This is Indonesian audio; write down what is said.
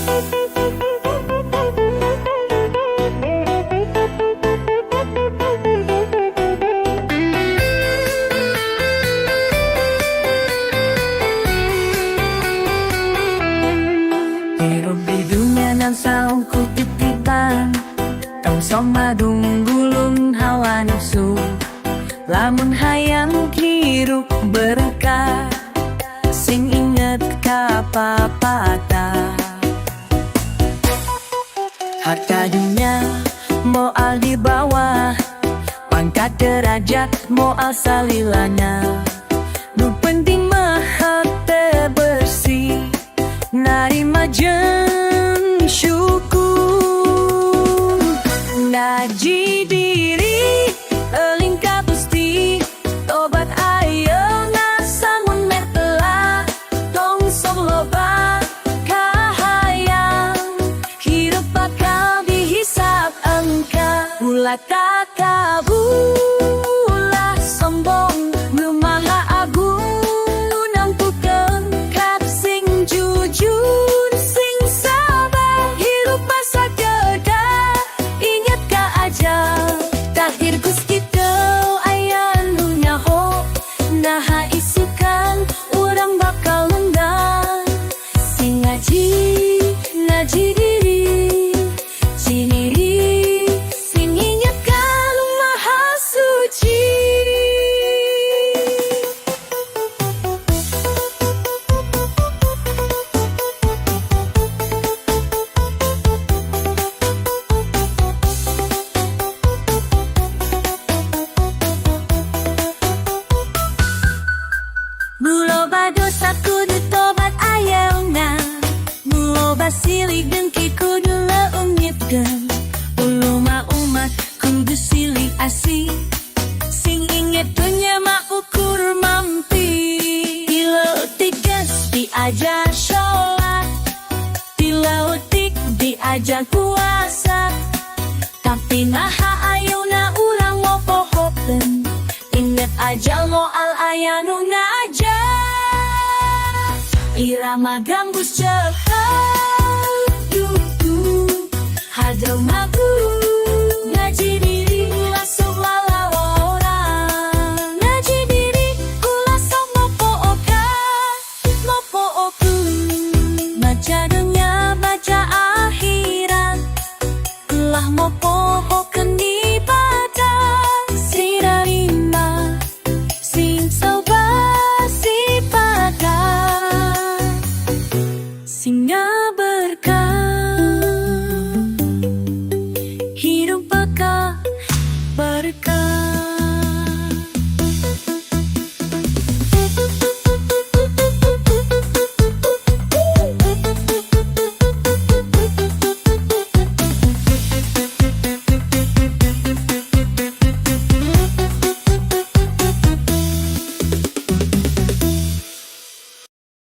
Hidup di dunia nan saung kutipitan tong soma dunggulung hawa nafsu lamun hayang hirup berkah sing inget ka papata harta dunia moal di bawah pangkat derajat moal salilana nu penting mah hate bersih narima jeung syukur naji diri eling ka Gusti tobat ayeuna samun meh telah tong sok loba kahayang hirup bakal dihisab engka ulah takabur sombong nu maha agung jujur sing sabar hirup masa kedah ingat ka aja takdir Gusti teu aya nu nyaho naha isukan urang bakal lenggang sing ngaji diri sing ingat ka nu maha suci. Muloba dosa kudu tobat ayeuna muloba silik dengki kudu leungitkeun ulu mah umat kudu silih asih sing inget dunya mah ukur mampi dileutik geus diajar sholat dileutik diajar puasa tapi naha ayeuna urang ngopohokeun inget ajal moal aya nu ngajak irama gambus cepat hadau mabu ngaji diri langsung lalawora ngaji diri langsung mopo oku baca dunia baca akhirat lah mopo oken ibadah sirarima sing sobat si padah singa berkah hidup bakal berkah.